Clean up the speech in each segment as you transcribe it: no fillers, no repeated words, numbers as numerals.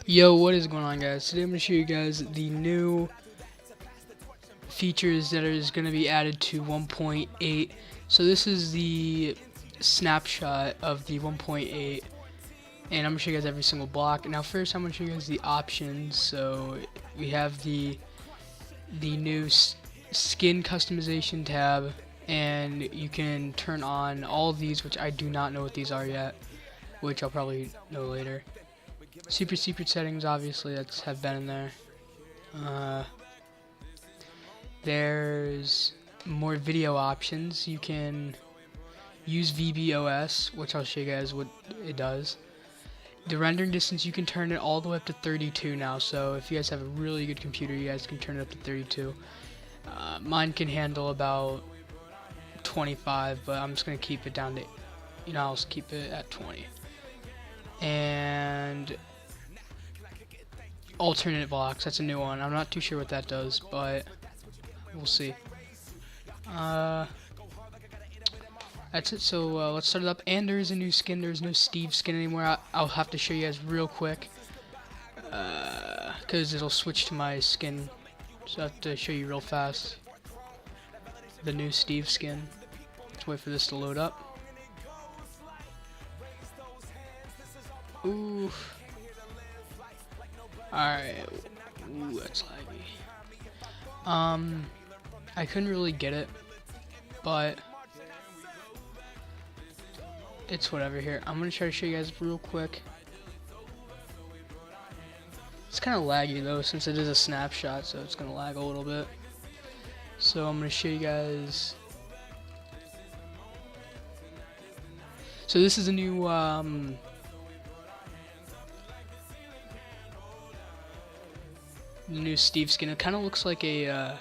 Yo, what is going on, guys? Today I'm going to show you guys the new features that is going to be added to 1.8. So this is the snapshot of the 1.8, and I'm going to show you guys every single block. Now first I'm going to show you guys the options. So we have the new skin customization tab, and you can turn on all of these, which I do not know what these are yet, which I'll probably know later. Super secret settings, obviously, that's have been in there. There's more video options. You can use VBOS, which I'll show you guys what it does. The rendering distance, you can turn it all the way up to 32 now, so if you guys have a really good computer, you guys can turn it up to 32. Mine can handle about 25, but I'm just going to keep it down to, I'll just keep it at 20. And alternate blocks, that's a new one. I'm not too sure what that does, but we'll see. That's it. So let's start it up. And there is a new skin. There's no Steve skin anymore. I'll have to show you guys real quick, because it'll switch to my skin, so I have to show you real fast the new Steve skin. Let's wait for this to load up. Ooh. Alright. Ooh, that's laggy. I couldn't really get it, but it's whatever here. I'm gonna try to show you guys real quick. It's kind of laggy though, since it is a snapshot, so it's gonna lag a little bit. So I'm gonna show you guys. So this is a new the new Steve skin. It kind of looks like a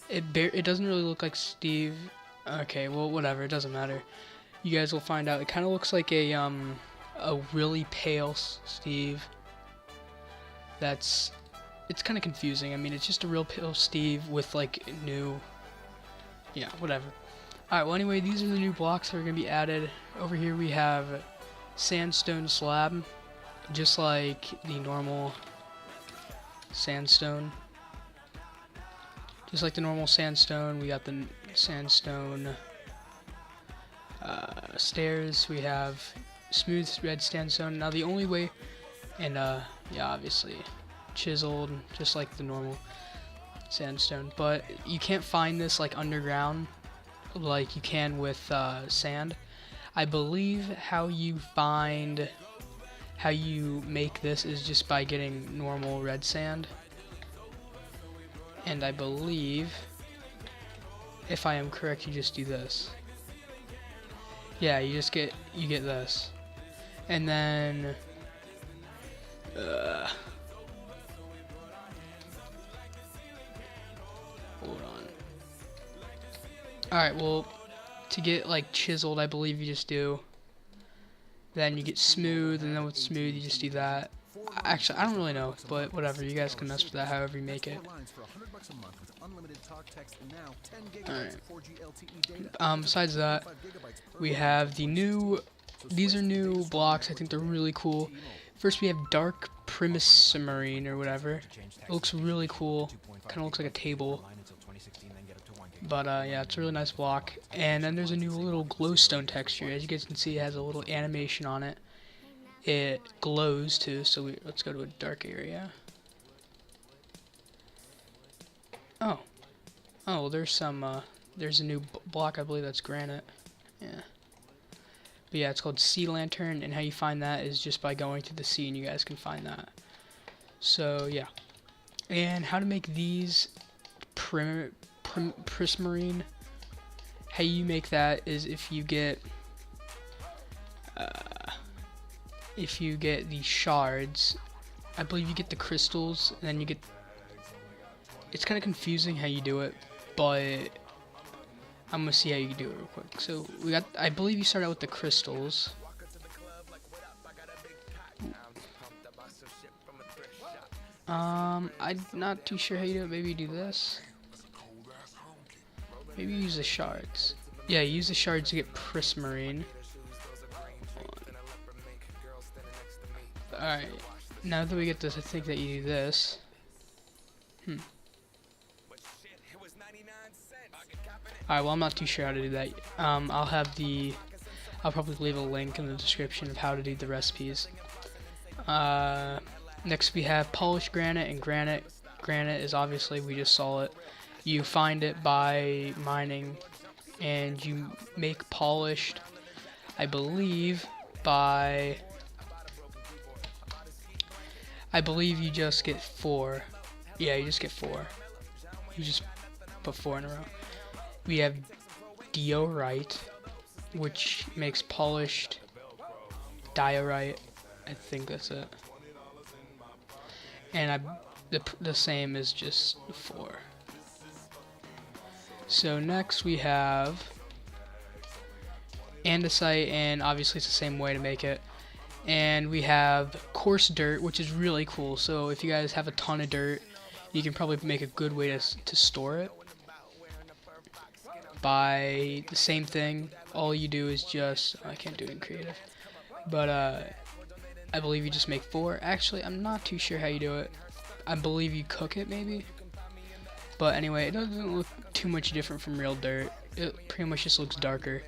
it doesn't really look like Steve. Okay, well, whatever, it doesn't matter. You guys will find out. It kind of looks like a really pale Steve. It's kind of confusing. I mean, it's just a real pale Steve with like new, yeah, whatever. Alright, well, anyway, these are the new blocks that are going to be added. Over here we have sandstone slab, just like the normal sandstone. Just like the normal sandstone, we got the sandstone stairs. We have smooth red sandstone. Now the only way, and yeah, obviously chiseled, just like the normal sandstone. But you can't find this like underground, like you can with sand. I believe how you make this is just by getting normal red sand. And I believe, if I am correct, you just do this. Yeah, you get this. And then hold on. Alright, well, to get like chiseled, I believe you just do. Then you get smooth, and then with smooth you just do that. Actually, I don't really know, but whatever. You guys can mess with that however you make it. Alright. Besides that, we have the new. These are new blocks. I think they're really cool. First, we have Dark Prismarine or whatever. It looks really cool. Kind of looks like a table. But yeah, it's a really nice block. And then there's a new little glowstone texture. As you guys can see, it has a little animation on it. It glows too, so let's go to a dark area. Oh, well, there's a new block, I believe that's granite. Yeah. But yeah, it's called Sea Lantern, and how you find that is just by going to the sea, and you guys can find that. So yeah. And how to make these prismarine. How you make that is if you get the shards, I believe you get the crystals, and then you get. It's kind of confusing how you do it, but I'm gonna see how you do it real quick. So we got. I believe you start out with the crystals. I'm not too sure how you do it. Maybe you do this. Maybe use the shards. Yeah, use the shards to get prismarine. Alright. now that we get this, I think that you do this. Alright, well, I'm not too sure how to do that. I'll probably leave a link in the description of how to do the recipes. Next we have polished granite, and granite is obviously, we just saw it. You find it by mining, and you make polished, I believe you just get 4. Yeah, you just get 4. You just put 4 in a row. We have diorite, which makes polished diorite. I think that's it. And the same is just 4. So next we have andesite, and obviously it's the same way to make it. And we have coarse dirt, which is really cool. So if you guys have a ton of dirt, you can probably make a good way to store it. By the same thing, all you do is just, I can't do it in creative, but I believe you just make 4. Actually, I'm not too sure how you do it. I believe you cook it maybe. But anyway, it doesn't look too much different from real dirt. It pretty much just looks darker.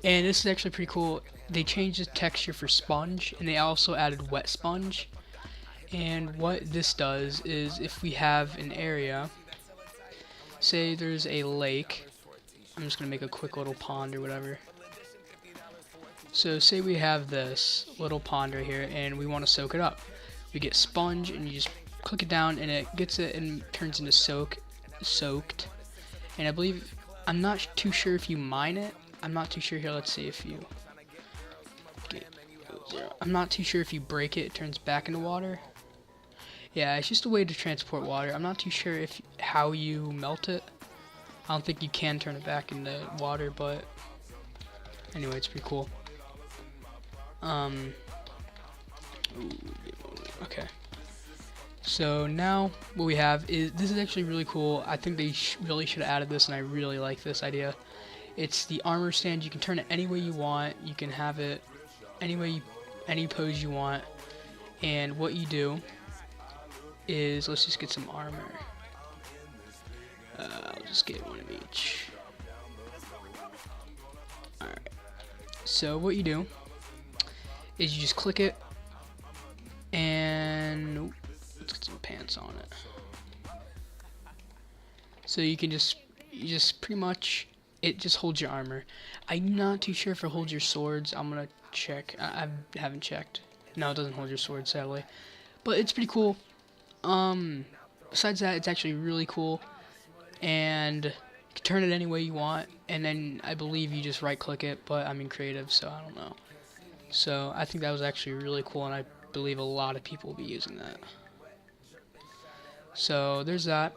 And this is actually pretty cool. They changed the texture for sponge, and they also added wet sponge. And what this does is, if we have an area, say there's a lake, I'm just gonna make a quick little pond or whatever. So say we have this little pond right here, and we want to soak it up. We get sponge, and you just click it down, and it gets it and turns into soaked. And I believe, I'm not too sure if you mine it. I'm not too sure here. Let's see if you. I'm not too sure if you break it, it turns back into water. Yeah, it's just a way to transport water. I'm not too sure how you melt it. I don't think you can turn it back into water, but anyway, it's pretty cool. Okay. So now what we have is, this is actually really cool. I think they really should have added this, and I really like this idea. It's the armor stand. You can turn it any way you want. You can have it any pose you want. And what you do is, let's just get some armor. I'll just get one of each. Alright. So what you do is you just click it, and let's get some pants on it. So you can just pretty much, it just holds your armor. I'm not too sure if it holds your swords. I'm gonna check. I haven't checked. No, it doesn't hold your sword, sadly. But it's pretty cool. Besides that, it's actually really cool. And you can turn it any way you want. And then I believe you just right click it, but I'm in creative, so I don't know. So I think that was actually really cool, and I believe a lot of people will be using that. So there's that.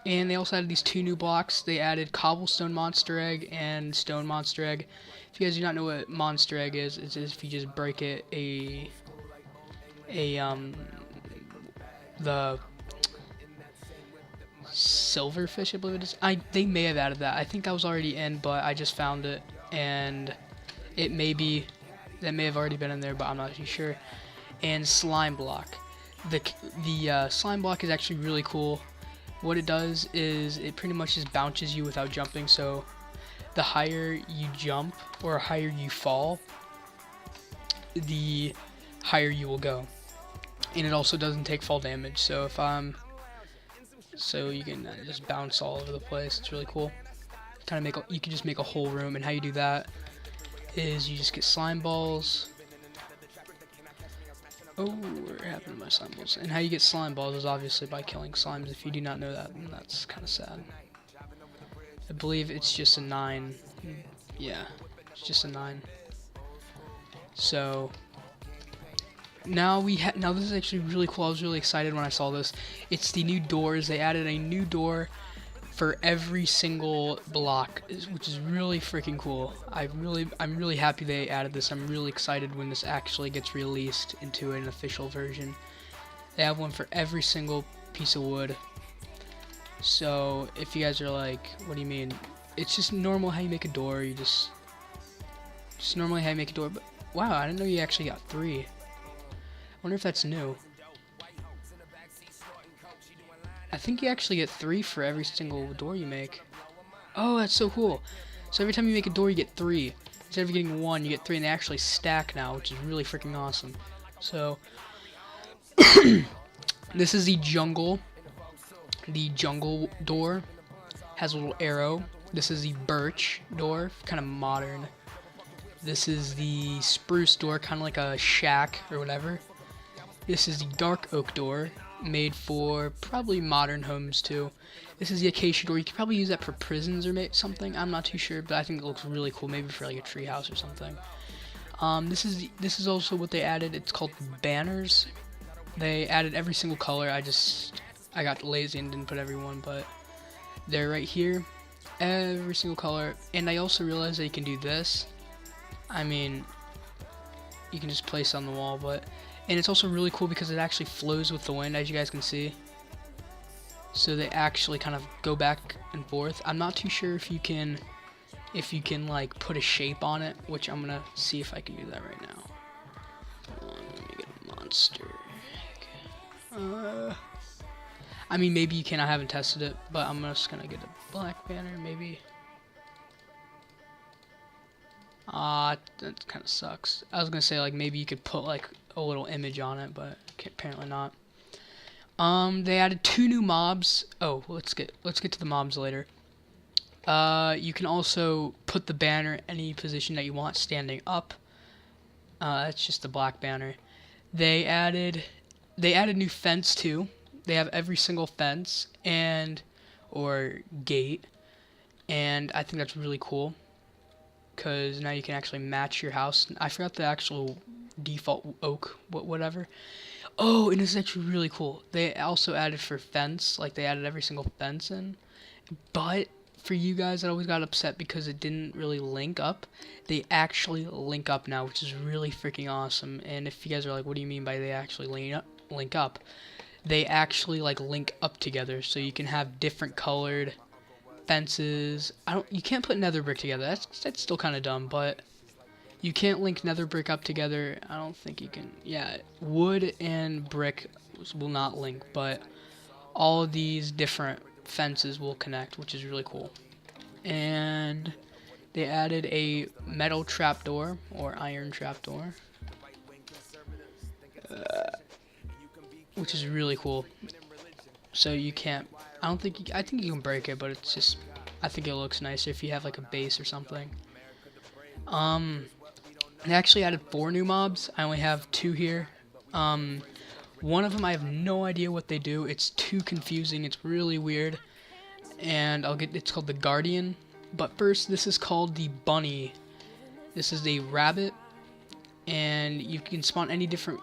And they also added these 2 new blocks. They added cobblestone monster egg and stone monster egg. If you guys do not know what monster egg is, it's if you just break it, the silverfish, I believe it is. They may have added that. I think that was already in, but I just found it, and that may have already been in there, but I'm not too sure. And slime block. The slime block is actually really cool. What it does is it pretty much just bounces you without jumping, so the higher you jump or higher you fall, the higher you will go. And it also doesn't take fall damage, so so you can just bounce all over the place. It's really cool. You can just make a whole room, and how you do that is you just get slime balls. Oh, what happened to my slime balls? And how you get slime balls is obviously by killing slimes. If you do not know that, then that's kind of sad. I believe it's just a 9. Yeah, it's just a 9. So now this is actually really cool. I was really excited when I saw this. It's the new doors. They added a new door for every single block, which is really freaking cool. I'm really happy they added this. I'm really excited when this actually gets released into an official version. They have one for every single piece of wood. So if you guys are like, what do you mean? It's just normal how you make a door. You just normally how you make a door. But wow, I didn't know you actually got 3. I wonder if that's new. I think you actually get 3 for every single door you make. Oh, that's so cool. So every time you make a door, you get 3. Instead of getting 1, you get 3, and they actually stack now, which is really freaking awesome. So, this is the jungle. The jungle door has a little arrow. This is the birch door, kind of modern. This is the spruce door, kind of like a shack or whatever. This is the dark oak door, made for probably modern homes too. This is the acacia door. You could probably use that for prisons or something. I'm not too sure, but I think it looks really cool, maybe for like a tree house or something. This is also what they added. It's called banners. They added every single color. I got lazy and didn't put everyone, but they're right here, every single color. And I also realized that you can do this. I mean, you can just place on the wall, and it's also really cool because it actually flows with the wind, as you guys can see. So they actually kind of go back and forth. I'm not too sure if you can like put a shape on it, which I'm gonna see if I can do that right now. Hold on, let me get a monster. Okay. I mean, maybe you can. I haven't tested it, but I'm just gonna get a black banner, maybe. That kind of sucks. I was gonna say like maybe you could put like a little image on it, but apparently not. They added 2 new mobs. Oh, let's get to the mobs later. You can also put the banner any position that you want, standing up. That's just the black banner. They added new fence too. They have every single fence or gate, and I think that's really cool because now you can actually match your house. I forgot the actual default oak, whatever. Oh, and this is actually really cool. They also added for fence, like they added every single fence in. But for you guys that always got upset because it didn't really link up, they actually link up now, which is really freaking awesome. And if you guys are like, what do you mean by they actually link up? They actually like link up together, so you can have different colored fences. You can't put nether brick together. That's still kind of dumb, but you can't link nether brick up together. I don't think you can. Yeah, wood and brick will not link, but all of these different fences will connect, which is really cool. And they added a metal trapdoor or iron trapdoor, which is really cool. So you can't. I think you can break it, but it's just. I think it looks nicer if you have like a base or something. They actually added 4 new mobs. I only have 2 here. One of them I have no idea what they do. It's too confusing. It's really weird. And it's called the Guardian. But first, this is called the Bunny. This is a rabbit, and you can spawn any different.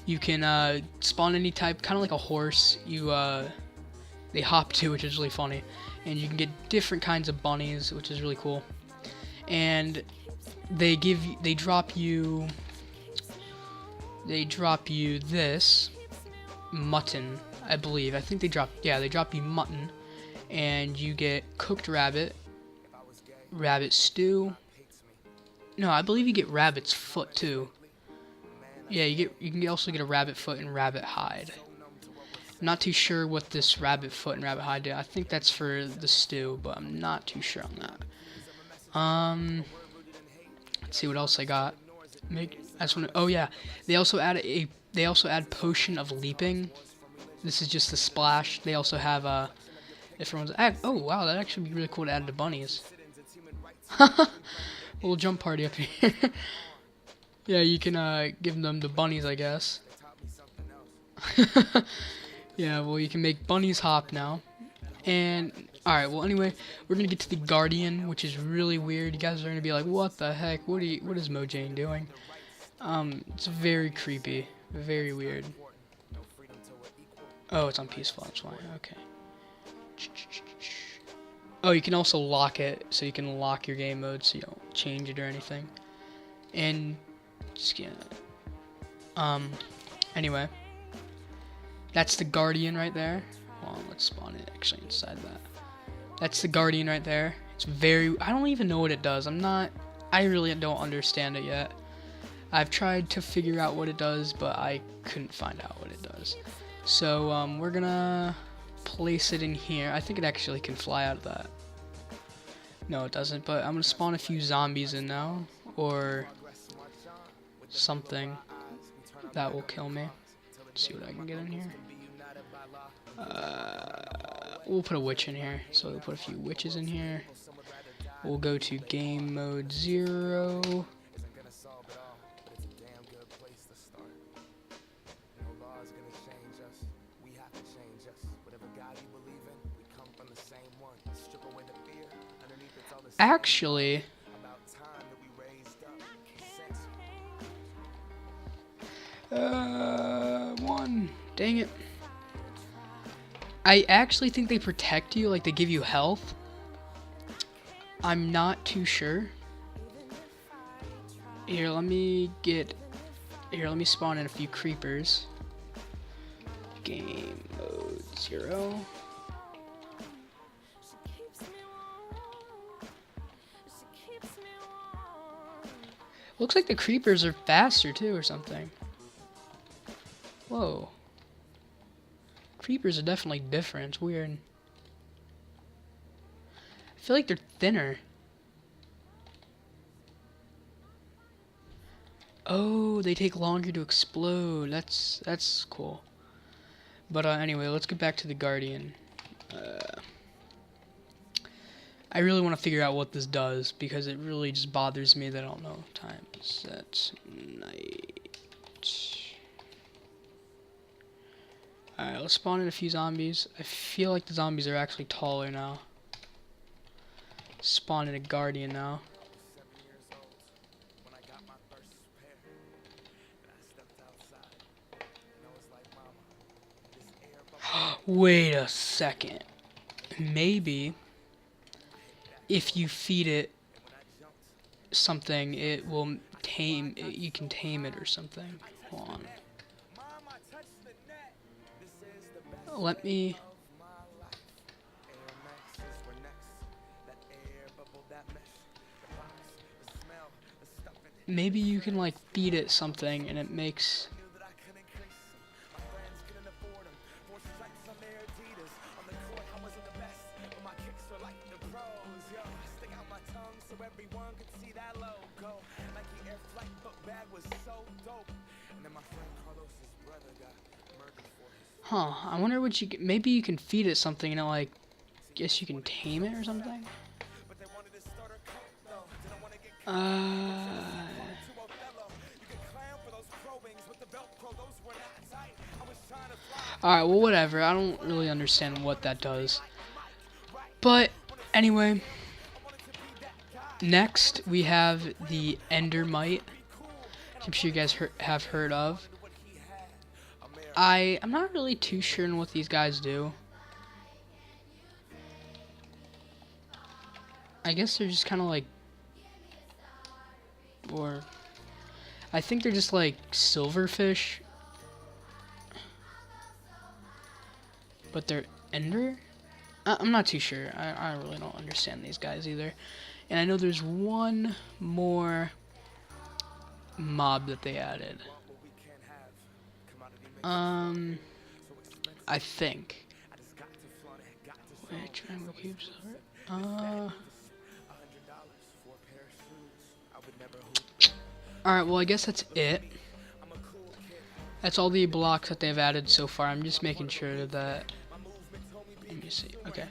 You can spawn any type, kind of like a horse. They hop too, which is really funny, and you can get different kinds of bunnies, which is really cool. And they drop you this mutton, I believe. I think they drop you mutton, and you get cooked rabbit stew. No, I believe you get rabbit's foot too. Yeah, you can also get a rabbit foot and rabbit hide. I'm not too sure what this rabbit foot and rabbit hide do. I think that's for the stew, but I'm not too sure on that. Let's see what else I got. Oh yeah, they also add potion of leaping. This is just the splash. They also have oh wow, that'd actually be really cool to add to bunnies. Little jump party up here. Yeah, you can give them the bunnies, I guess. Yeah, well, you can make bunnies hop now. And alright, well anyway, we're gonna get to the Guardian, which is really weird. You guys are gonna be like, what the heck? What is Mojang doing? It's very creepy, very weird. Oh, it's on peaceful, that's why. Okay. Oh, you can also lock it, so you can lock your game mode so you don't change it or anything. And anyway, that's the Guardian right there. Hold on, let's spawn it actually inside that. That's the Guardian right there. It's I don't even know what it does. I really don't understand it yet. I've tried to figure out what it does, but I couldn't find out what it does. So we're gonna place it in here. I think it actually can fly out of that. No, it doesn't, but I'm gonna spawn a few zombies in now, or something that will kill me. Let's see what I can get in here. We'll put a witch in here, so we'll put a few witches in here. We'll go to game mode 0. Actually, one. Dang it. I actually think they protect you, like they give you health. I'm not too sure. Here, let me spawn in a few creepers. Game mode 0. Looks like the creepers are faster too or something. Whoa. Creepers are definitely different. It's weird. I feel like they're thinner. Oh, they take longer to explode. That's cool. But anyway, let's get back to the Guardian. I really want to figure out what this does because it really just bothers me that I don't know time. Set night. Alright, let's spawn in a few zombies. I feel like the zombies are actually taller now. Spawn in a Guardian now. Wait a second. Maybe if you feed it something, it will tame it. You can tame it or something. Hold on. Let me. Maybe you can like feed it something and it makes. Huh, I wonder what you can, maybe you can feed it something and it like, guess you can tame it or something? Alright, well whatever, I don't really understand what that does. But, anyway, next we have the Endermite, which I'm sure you guys have heard of. I'm not really too sure on what these guys do. I guess they're just kind of like, or I think they're just like silverfish, but they're ender. I'm not too sure. I really don't understand these guys either. And I know there's one more mob that they added. I think. Wait, triangle cubes. Alright, well I guess that's it. That's all the blocks that they've added so far. I'm just making sure that. Let me see. Okay.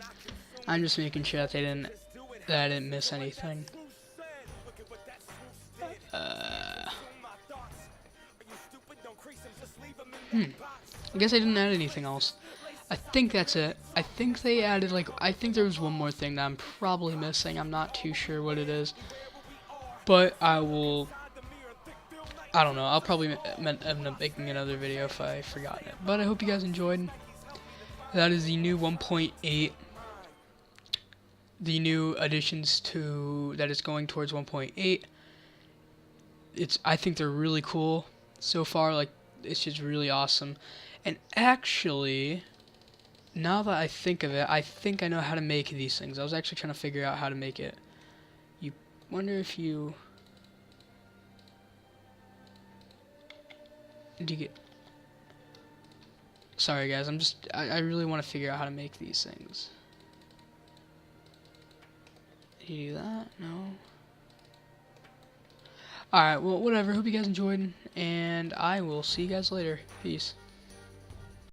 I'm just making sure that I didn't miss anything. I guess I didn't add anything else. I think that's it. I think they added I think there was one more thing that I'm probably missing. I'm not too sure what it is. But I don't know. I'll probably end up making another video if I forgot it. But I hope you guys enjoyed. That is the new 1.8. The new additions that is going towards 1.8. I think they're really cool so far. Like, it's just really awesome. And actually, now that I think of it, I think I know how to make these things. I was actually trying to figure out how to make it. You wonder if you... Do you get... Sorry guys, I really want to figure out how to make these things. Did you do that? No. Alright, well, whatever. Hope you guys enjoyed, and I will see you guys later. Peace.